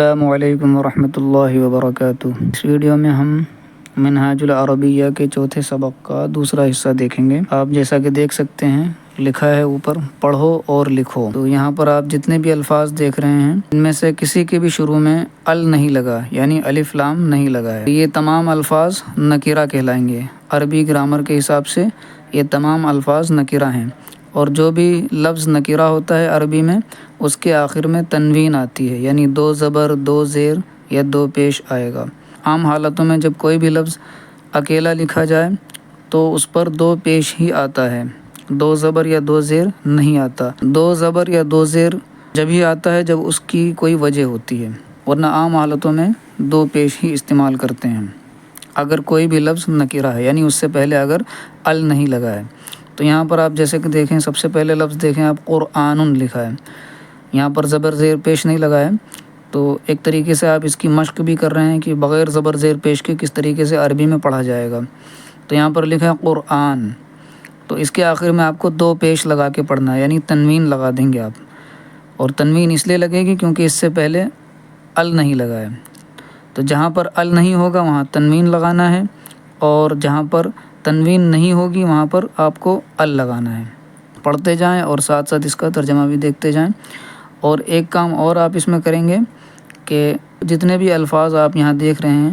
السلام علیکم ورحمۃ اللہ وبرکاتہ۔ اس ویڈیو میں ہم منہاج العربیہ کے چوتھے سبق کا دوسرا حصہ دیکھیں گے۔ آپ جیسا کہ دیکھ سکتے ہیں لکھا ہے اوپر پڑھو اور لکھو۔ تو یہاں پر آپ جتنے بھی الفاظ دیکھ رہے ہیں ان میں سے کسی کے بھی شروع میں ال نہیں لگا، یعنی الف لام نہیں لگا ہے۔ یہ تمام الفاظ نکرہ کہلائیں گے۔ عربی گرامر کے حساب سے یہ تمام الفاظ نکرہ ہیں، اور جو بھی لفظ نکرہ ہوتا ہے عربی میں اس کے آخر میں تنوین آتی ہے، یعنی دو زبر دو زیر یا دو پیش آئے گا۔ عام حالتوں میں جب کوئی بھی لفظ اکیلا لکھا جائے تو اس پر دو پیش ہی آتا ہے، دو زبر یا دو زیر نہیں آتا۔ دو زبر یا دو زیر جب ہی آتا ہے جب اس کی کوئی وجہ ہوتی ہے، ورنہ عام حالتوں میں دو پیش ہی استعمال کرتے ہیں اگر کوئی بھی لفظ نکرہ ہے، یعنی اس سے پہلے اگر ال نہیں لگا ہے۔ تو یہاں پر آپ جیسے کہ دیکھیں، سب سے پہلے لفظ دیکھیں آپ، قرآن لکھا ہے، یہاں پر زبر زیر پیش نہیں لگا ہے۔ تو ایک طریقے سے آپ اس کی مشق بھی کر رہے ہیں کہ بغیر زبر زیر پیش کے کس طریقے سے عربی میں پڑھا جائے گا۔ تو یہاں پر لکھا ہے قرآن، تو اس کے آخر میں آپ کو دو پیش لگا کے پڑھنا ہے، یعنی تنوین لگا دیں گے آپ، اور تنوین اس لیے لگے گی کیونکہ اس سے پہلے ال نہیں لگا ہے۔ تو جہاں پر ال نہیں ہوگا وہاں تنوین لگانا ہے، اور جہاں پر تنوین نہیں ہوگی وہاں پر آپ کو ال لگانا ہے۔ پڑھتے جائیں اور ساتھ ساتھ اس کا ترجمہ بھی دیکھتے جائیں۔ اور ایک کام اور آپ اس میں کریں گے کہ جتنے بھی الفاظ آپ یہاں دیکھ رہے ہیں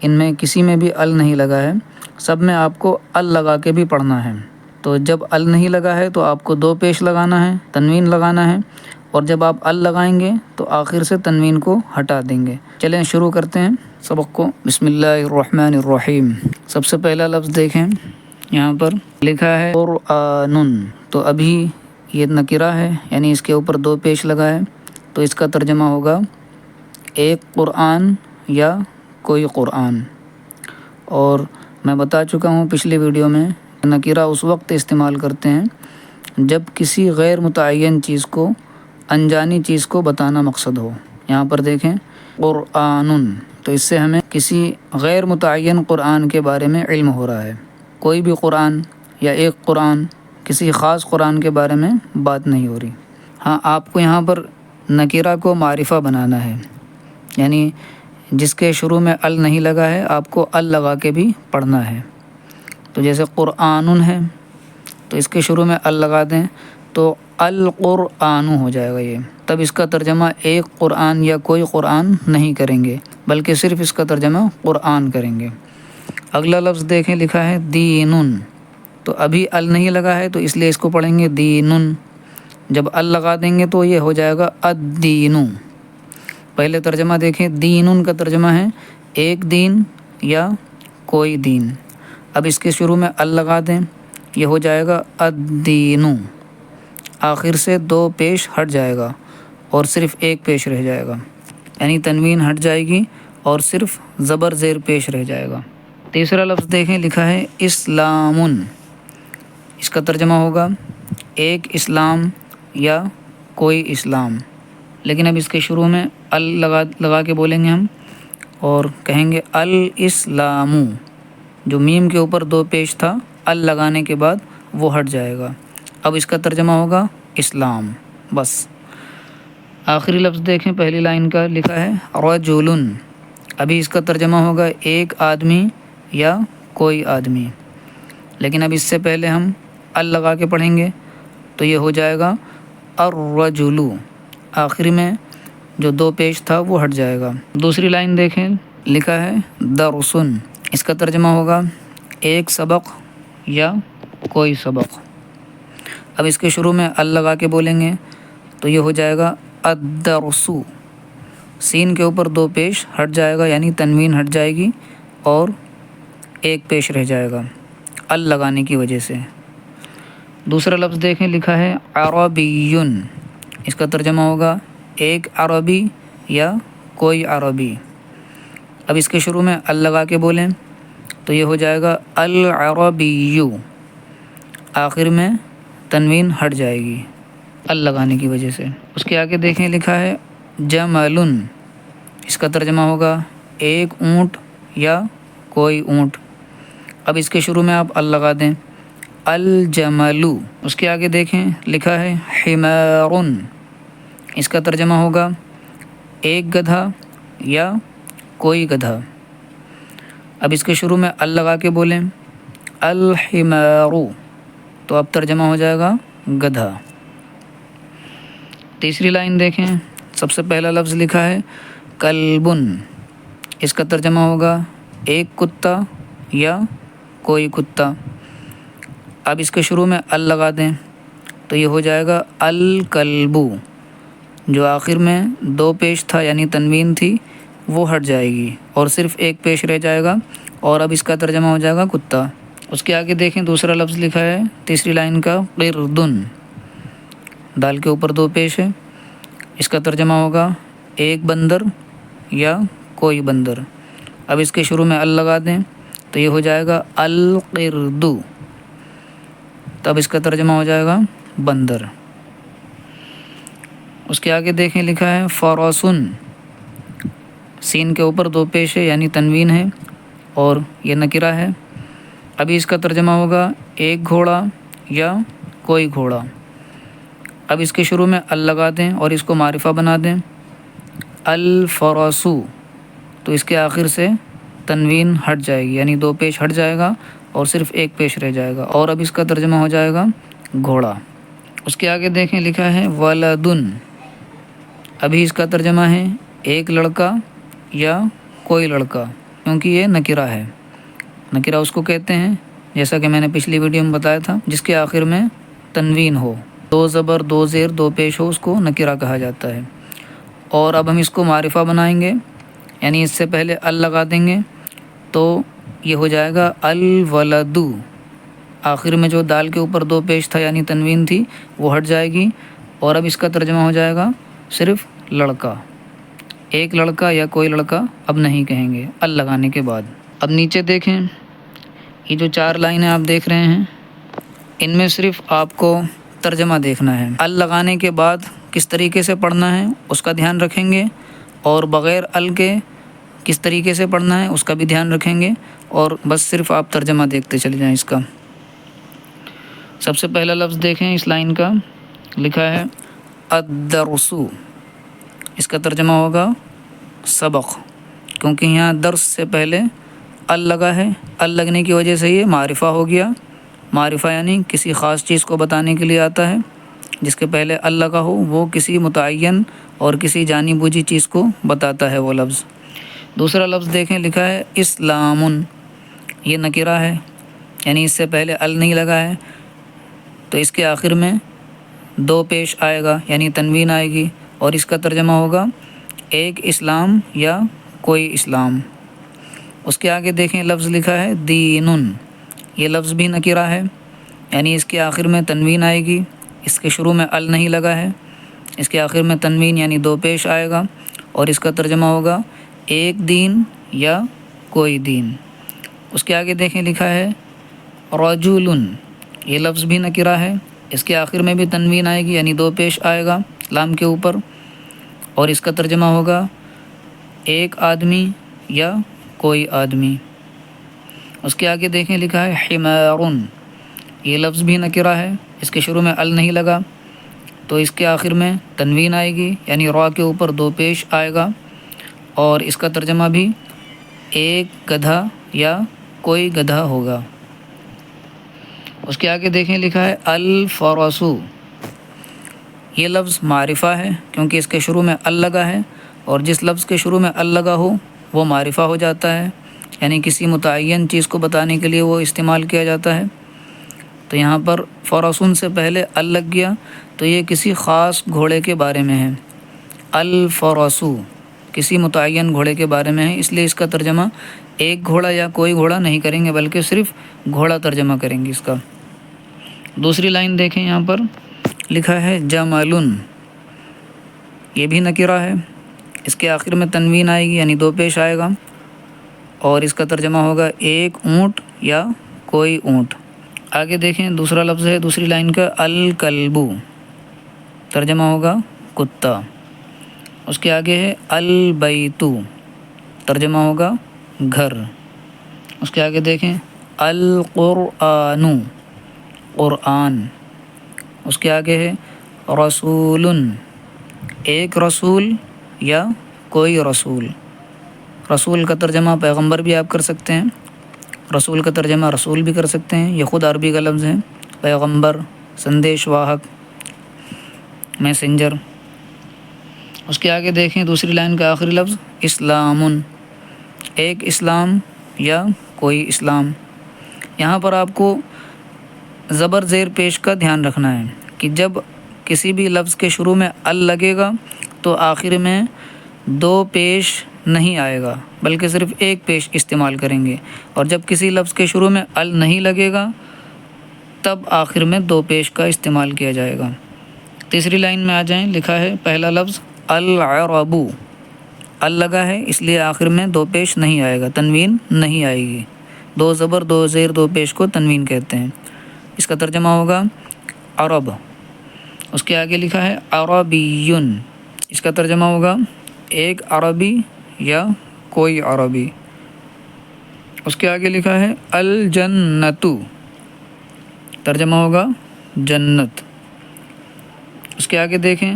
ان میں کسی میں بھی ال نہیں لگا ہے، سب میں آپ کو ال لگا کے بھی پڑھنا ہے۔ تو جب ال نہیں لگا ہے تو آپ کو دو پیش لگانا ہے، تنوین لگانا ہے، اور جب آپ ال لگائیں گے تو آخر سے تنوین کو ہٹا دیں گے۔ چلیں شروع کرتے ہیں سبق کو۔ بسم اللہ الرحمن الرحیم۔ سب سے پہلا لفظ دیکھیں، یہاں پر لکھا ہے قرآن، تو ابھی یہ نکرہ ہے، یعنی اس کے اوپر دو پیش لگا ہے، تو اس کا ترجمہ ہوگا ایک قرآن یا کوئی قرآن۔ اور میں بتا چکا ہوں پچھلی ویڈیو میں، نکرہ اس وقت استعمال کرتے ہیں جب کسی غیر متعین چیز کو، انجانی چیز کو بتانا مقصد ہو۔ یہاں پر دیکھیں قرآن، تو اس سے ہمیں کسی غیر متعین قرآن کے بارے میں علم ہو رہا ہے۔ کوئی بھی قرآن یا ایک قرآن، کسی خاص قرآن کے بارے میں بات نہیں ہو رہی۔ ہاں، آپ کو یہاں پر نکرہ کو معرفہ بنانا ہے، یعنی جس کے شروع میں ال نہیں لگا ہے آپ کو ال لگا کے بھی پڑھنا ہے۔ تو جیسے قرآن ہے تو اس کے شروع میں ال لگا دیں تو القرآن ہو جائے گا۔ یہ تب اس کا ترجمہ ایک قرآن یا کوئی قرآن نہیں کریں گے، بلکہ صرف اس کا ترجمہ قرآن کریں گے۔ اگلا لفظ دیکھیں، لکھا ہے دین، تو ابھی ال نہیں لگا ہے تو اس لیے اس کو پڑھیں گے دین۔ جب ال لگا دیں گے تو یہ ہو جائے گا الدین۔ پہلے ترجمہ دیکھیں، دین کا ترجمہ ہے ایک دین یا کوئی دین۔ اب اس کے شروع میں ال لگا دیں، یہ ہو جائے گا الدین۔ آخر سے دو پیش ہٹ جائے گا اور صرف ایک پیش رہ جائے گا، یعنی تنوین ہٹ جائے گی اور صرف زبر زیر پیش رہ جائے گا۔ تیسرا لفظ دیکھیں، لکھا ہے اسلام، اس کا ترجمہ ہوگا ایک اسلام یا کوئی اسلام، لیکن اب اس کے شروع میں ال لگا کے بولیں گے ہم، اور کہیں گے الاسلام۔ جو میم کے اوپر دو پیش تھا ال لگانے کے بعد وہ ہٹ جائے گا، اب اس کا ترجمہ ہوگا اسلام، بس۔ آخری لفظ دیکھیں، پہلی لائن کا لکھا ہے رجل، ابھی اس کا ترجمہ ہوگا ایک آدمی یا کوئی آدمی، لیکن اب اس سے پہلے ہم ال لگا کے پڑھیں گے تو یہ ہو جائے گا الرجل، آخری میں جو دو پیش تھا وہ ہٹ جائے گا۔ دوسری لائن دیکھیں، لکھا ہے درس، اس کا ترجمہ ہوگا ایک سبق یا کوئی سبق۔ اب اس کے شروع میں ال لگا کے بولیں گے تو یہ ہو جائے گا الدرس، سین کے اوپر دو پیش ہٹ جائے گا، یعنی تنوین ہٹ جائے گی اور ایک پیش رہ جائے گا ال لگانے کی وجہ سے۔ دوسرا لفظ دیکھیں، لکھا ہے عربی، اس کا ترجمہ ہوگا ایک عربی یا کوئی عربی۔ اب اس کے شروع میں ال لگا کے بولیں تو یہ ہو جائے گا العربی، آخر میں تنوین ہٹ جائے گی ال لگانے کی وجہ سے۔ اس کے آگے دیکھیں، لکھا ہے جمل، اس کا ترجمہ ہوگا ایک اونٹ یا کوئی اونٹ۔ اب اس کے شروع میں آپ ال لگا دیں الجمل۔ اس کے آگے دیکھیں، لکھا ہے حمار، اس کا ترجمہ ہوگا ایک گدھا یا کوئی گدھا. اب اس کے شروع میں ال لگا کے بولیں الحمار، تو اب ترجمہ ہو جائے گا گدھا. تیسری لائن دیکھیں، سب سے پہلا لفظ لکھا ہے کلبن، اس کا ترجمہ ہوگا ایک کتا یا کوئی کتا. اب اس کے شروع میں ال لگا دیں تو یہ ہو جائے گا الکلبو، جو آخر میں دو پیش تھا یعنی تنوین تھی وہ ہٹ جائے گی اور صرف ایک پیش رہ جائے گا، اور اب اس کا ترجمہ ہو جائے گا کتا. اس کے آگے دیکھیں دوسرا لفظ لکھا ہے تیسری لائن کا قردن، دال کے اوپر دو پیش ہے، اس کا ترجمہ ہوگا ایک بندر یا کوئی بندر. اب اس کے شروع میں ال لگا دیں تو یہ ہو جائے گا القردو، تب اس کا ترجمہ ہو جائے گا بندر. اس کے آگے دیکھیں لکھا ہے فرسن، سین کے اوپر دو پیش ہے یعنی تنوین ہے اور یہ نکرہ ہے. ابھی اس کا ترجمہ ہوگا ایک گھوڑا یا کوئی گھوڑا. اب اس کے شروع میں ال لگا دیں اور اس کو معرفہ بنا دیں الفرسو، تو اس کے آخر سے تنوین ہٹ جائے گی یعنی دو پیش ہٹ جائے گا اور صرف ایک پیش رہ جائے گا، اور اب اس کا ترجمہ ہو جائے گا گھوڑا. اس کے آگے دیکھیں لکھا ہے ولدن، ابھی اس کا ترجمہ ہے ایک لڑکا یا کوئی لڑکا، کیونکہ یہ نکرہ ہے. نکرہ اس کو کہتے ہیں جیسا کہ میں نے پچھلی ویڈیو میں بتایا تھا جس کے آخر میں تنوین ہو، دو زبر دو زیر دو پیش ہو، اس کو نکرہ کہا جاتا ہے. اور اب ہم اس کو معرفہ بنائیں گے یعنی اس سے پہلے ال لگا دیں گے تو یہ ہو جائے گا الولدو، آخر میں جو دال کے اوپر دو پیش تھا یعنی تنوین تھی وہ ہٹ جائے گی، اور اب اس کا ترجمہ ہو جائے گا صرف لڑکا، ایک لڑکا یا کوئی لڑکا اب نہیں کہیں گے ال لگانے کے بعد. اب نیچے دیکھیں، یہ جو چار لائنیں آپ دیکھ رہے ہیں ان میں صرف آپ کو ترجمہ دیکھنا ہے، ال لگانے کے بعد کس طریقے سے پڑھنا ہے اس کا دھیان رکھیں گے، اور بغیر ال کے کس طریقے سے پڑھنا ہے اس کا بھی دھیان رکھیں گے، اور بس صرف آپ ترجمہ دیکھتے چلے جائیں اس کا. سب سے پہلا لفظ دیکھیں اس لائن کا، لکھا ہے الدرسو، اس کا ترجمہ ہوگا سبق، کیونکہ یہاں درس سے پہلے ال لگا ہے، ال لگنے کی وجہ سے یہ معرفہ ہو گیا. معرفہ یعنی کسی خاص چیز کو بتانے کے لیے آتا ہے، جس کے پہلے ال لگا ہو وہ کسی متعین اور کسی جانی بوجھی چیز کو بتاتا ہے وہ لفظ. دوسرا لفظ دیکھیں لکھا ہے اسلامن، یہ نکرہ ہے یعنی اس سے پہلے ال نہیں لگا ہے، تو اس کے آخر میں دو پیش آئے گا یعنی تنوین آئے گی، اور اس کا ترجمہ ہوگا ایک اسلام یا کوئی اسلام. اس کے آگے دیکھیں لفظ لکھا ہے دینن، یہ لفظ بھی نکرہ ہے یعنی اس کے آخر میں تنوین آئے گی، اس کے شروع میں ال نہیں لگا ہے، اس کے آخر میں تنوین یعنی دو پیش آئے گا، اور اس کا ترجمہ ہوگا ایک دین یا کوئی دین. اس کے آگے دیکھیں لکھا ہے رجلن، یہ لفظ بھی نکرہ ہے، اس کے آخر میں بھی تنوین آئے گی یعنی دو پیش آئے گا لام کے اوپر، اور اس کا ترجمہ ہوگا ایک آدمی یا کوئی آدمی. اس کے آگے دیکھیں لکھا ہے حمارن، یہ لفظ بھی نکرہ ہے، اس کے شروع میں ال نہیں لگا تو اس کے آخر میں تنوین آئے گی یعنی را کے اوپر دو پیش آئے گا، اور اس کا ترجمہ بھی ایک گدھا یا کوئی گدھا ہوگا. اس کے آگے دیکھیں لکھا ہے الفرسو، یہ لفظ معرفہ ہے کیونکہ اس کے شروع میں ال لگا ہے، اور جس لفظ کے شروع میں ال لگا ہو وہ معرفہ ہو جاتا ہے یعنی کسی متعین چیز کو بتانے کے لیے وہ استعمال کیا جاتا ہے. تو یہاں پر فرسن سے پہلے ال لگ گیا تو یہ کسی خاص گھوڑے کے بارے میں ہے، الفرسو کسی متعین گھوڑے کے بارے میں ہے، اس لیے اس کا ترجمہ ایک گھوڑا یا کوئی گھوڑا نہیں کریں گے بلکہ صرف گھوڑا ترجمہ کریں گے اس کا. دوسری لائن دیکھیں، یہاں پر لکھا ہے جملن، یہ بھی نکرہ ہے، اس کے آخر میں تنوین آئے گی یعنی دو پیش آئے گا، اور اس کا ترجمہ ہوگا ایک اونٹ یا کوئی اونٹ. آگے دیکھیں دوسرا لفظ ہے دوسری لائن کا الکلبو، ترجمہ ہوگا کتا. اس کے آگے ہے البیتو، ترجمہ ہوگا گھر. اس کے آگے دیکھیں القرآن، قرآن. اس کے آگے ہے رسول، ایک رسول یا کوئی رسول. رسول کا ترجمہ پیغمبر بھی آپ کر سکتے ہیں، رسول کا ترجمہ رسول بھی کر سکتے ہیں، یہ خود عربی کا لفظ ہے. پیغمبر، سندیش واہک، میسنجر. اس کے آگے دیکھیں دوسری لائن کا آخری لفظ اسلام، ایک اسلام یا کوئی اسلام. یہاں پر آپ کو زبر زیر پیش کا دھیان رکھنا ہے کہ جب کسی بھی لفظ کے شروع میں ال لگے گا تو آخر میں دو پیش نہیں آئے گا بلکہ صرف ایک پیش استعمال کریں گے، اور جب کسی لفظ کے شروع میں ال نہیں لگے گا تب آخر میں دو پیش کا استعمال کیا جائے گا. تیسری لائن میں آ جائیں، لکھا ہے پہلا لفظ العرب، ال لگا ہے اس لیے آخر میں دو پیش نہیں آئے گا، تنوین نہیں آئے گی. دو زبر دو زیر دو پیش کو تنوین کہتے ہیں. اس کا ترجمہ ہوگا عرب. اس کے آگے لکھا ہے عربیٌ، اس کا ترجمہ ہوگا ایک عربی یا کوئی عربی. اس کے آگے لکھا ہے الجنت، ترجمہ ہوگا جنت. اس کے آگے دیکھیں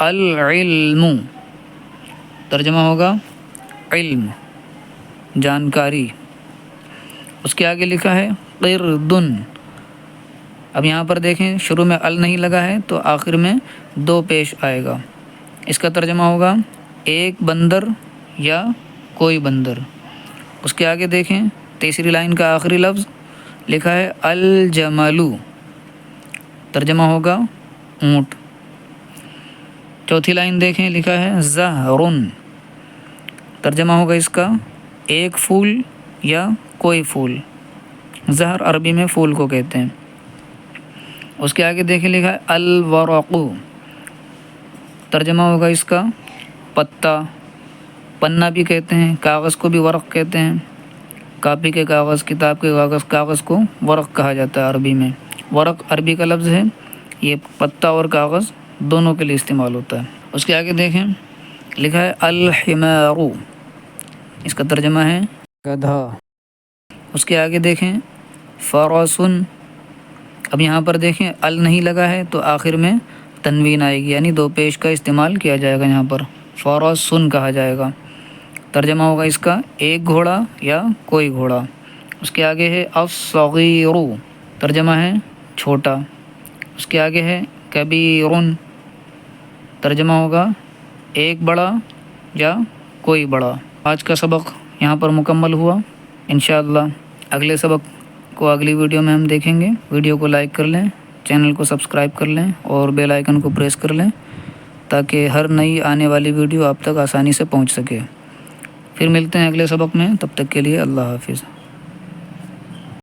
العلم، ترجمہ ہوگا علم، جانکاری. اس کے آگے لکھا ہے قردٌ. اب یہاں پر دیکھیں شروع میں ال نہیں لگا ہے تو آخر میں دو پیش آئے گا. اس کا ترجمہ ہوگا ایک بندر یا کوئی بندر. اس کے آگے دیکھیں تیسری لائن کا آخری لفظ لکھا ہے الجمل، ترجمہ ہوگا اونٹ. چوتھی لائن دیکھیں لکھا ہے زہرٌ، ترجمہ ہوگا اس کا ایک پھول یا کوئی پھول. زہر عربی میں پھول کو کہتے ہیں. اس کے آگے دیکھیں لکھا ہے الورق، ترجمہ ہوگا اس کا پتا، پنہ بھی کہتے ہیں، کاغذ کو بھی ورق کہتے ہیں. کاپی کے کاغذ، کتاب کے کاغذ کو ورق کہا جاتا ہے عربی میں. ورق عربی کا لفظ ہے، یہ پتا اور کاغذ دونوں کے لیے استعمال ہوتا ہے. اس کے آگے دیکھیں لکھا ہے الحمار، اس کا ترجمہ ہے گدھا. اس کے آگے دیکھیں فرسٌ. اب یہاں پر دیکھیں ال نہیں لگا ہے تو آخر میں تنوین آئے گی، یعنی دو پیش کا استعمال کیا جائے گا. یہاں پر فرسٌ کہا جائے گا. ترجمہ ہوگا اس کا ایک گھوڑا یا کوئی گھوڑا. اس کے آگے ہے الصغیر، ترجمہ ہے چھوٹا. اس کے آگے ہے کبیر، ترجمہ ہوگا ایک بڑا یا کوئی بڑا. آج کا سبق یہاں پر مکمل ہوا. انشاءاللہ اگلے سبق کو اگلی ویڈیو میں ہم دیکھیں گے. ویڈیو کو لائک کر لیں، چینل کو سبسکرائب کر لیں اور بیل آئیکن کو پریس کر لیں تاکہ ہر نئی آنے والی ویڈیو آپ تک آسانی سے پہنچ سکے. پھر ملتے ہیں اگلے سبق میں، تب تک کے لیے اللہ حافظ.